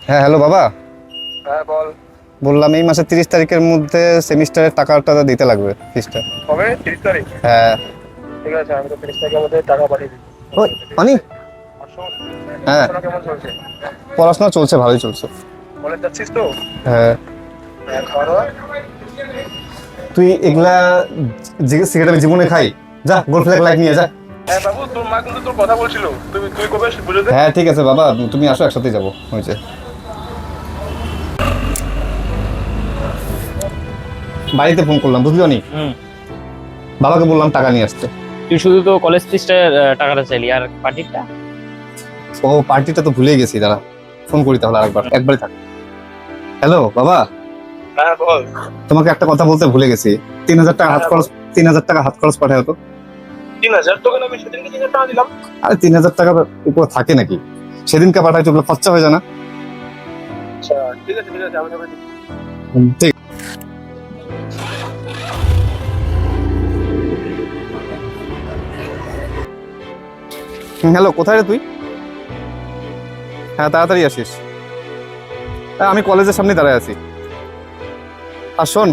হ্যাঁ হ্যালো বাবা। হ্যাঁ বল। বললাম এই মাসের 30 তারিখের মধ্যে সেমিস্টারের টাকাটা দিতে লাগবে, ফিসটা। কবে? 30 তারিখ? হ্যাঁ। ঠিক আছে, আমি তো 30 তারিখের মধ্যে টাকা পাঠিয়ে দিই। ওই অনি। আর শোন, হ্যাঁ, পড়াশোনা কেমন চলছে? পড়াশোনা চলছে, ভালোই চলছে। কলেজ যাচ্ছিস তো? হ্যাঁ। হ্যাঁ, খাওয়া দাওয়া? তুই এগুলা সিগারেট আমি জীবনে খাই? যা গোল ফ্ল্যাগ লাইট নিয়ে যা। হ্যাঁ বাবু, তোর মা কিন্তু তোর কথা বলছিল, তুই তুই কবে বুঝে দে। হ্যাঁ ঠিক আছে বাবা, তুমি আসো, একসাথেই যাবো। হয়েছে, বাড়িতে ফোন করলাম, বুঝলি অনি। বাবাকে বললাম টাকা নিয়ে আসতে। তুই শুধু তো কলেজ ফিসটার টাকাটা চাইলি, আর পার্টিটা? ও পার্টিটা তো ভুলেই গেছি, দাঁড়া ফোন করি তাহলে আরেকবার, একবারই থাক। হ্যালো বাবা, হ্যাঁ বল। তোমাকে একটা কথা বলতে ভুলে গেছি। 3000 টাকা হাত খরচ, 3000 টাকা হাত খরচ পাঠায় তো। 3000? তোকে আমি সেদিনকে 3000 টাকা দিলাম। আরে 3000 টাকা উপর থাকে নাকি? সেদিনকে পাঠায় তো খরচা হয়ে যায় না? আচ্ছা ঠিক আছে, আমি তোকে দিচ্ছি। ঠিক। হ্যালো, কোথায় রে তুই? হ্যাঁ তাড়াতাড়ি আসিস। হ্যাঁ আমি কলেজের সামনে দাঁড়ায় আছি। আর শোন,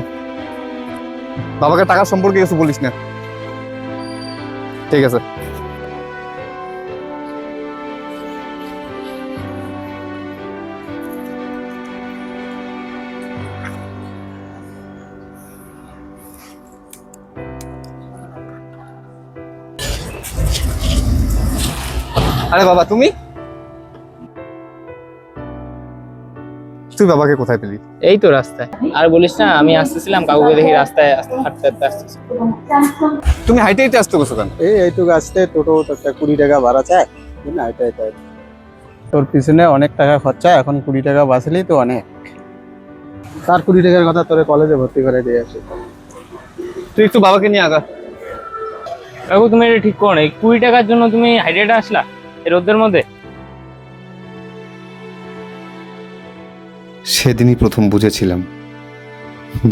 বাবাকে টাকা সম্পর্কে কিছু বলিস না। ঠিক আছে। আরে বাবা তুমি, তুই বাবাকে কোথায় পেলি? এই তো রাস্তায়। আর বলিস না, আমি আসতেছিলাম, কাকুকে দেখি রাস্তায় হাঁটতে হাঁটতে আসতেছি। তুমি হাইটে হাইটে আসতে গেছো কেন? এইটুকু আসতে টোটো একটা 20 টাকা ভাড়া চায়, বুঝলি না? এটা তোর পিছনে অনেক টাকা খরচা, এখন 20 টাকা বাঁচলেই তো অনেক। তার 20 টাকার কথা তোরে কলেজে ভর্তি করে দিয়ে আসে। তুই একটু বাবাকে নিয়ে আগা। কাকু তুমি এটা ঠিক করো না, এই 20 টাকার জন্য তুমি হাইড্রেটে আসলা এই রোদের মধ্যে? সেদিনই প্রথম বুঝেছিলাম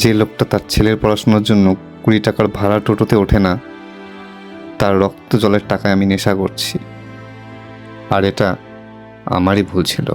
যে লোকটা তার ছেলের পড়াশোনার জন্য 20 টাকার ভাড়া টোটোতে ওঠে না, তার রক্ত জলের টাকায় আমি নেশা করছি। আর এটা আমারই ভুল ছিল।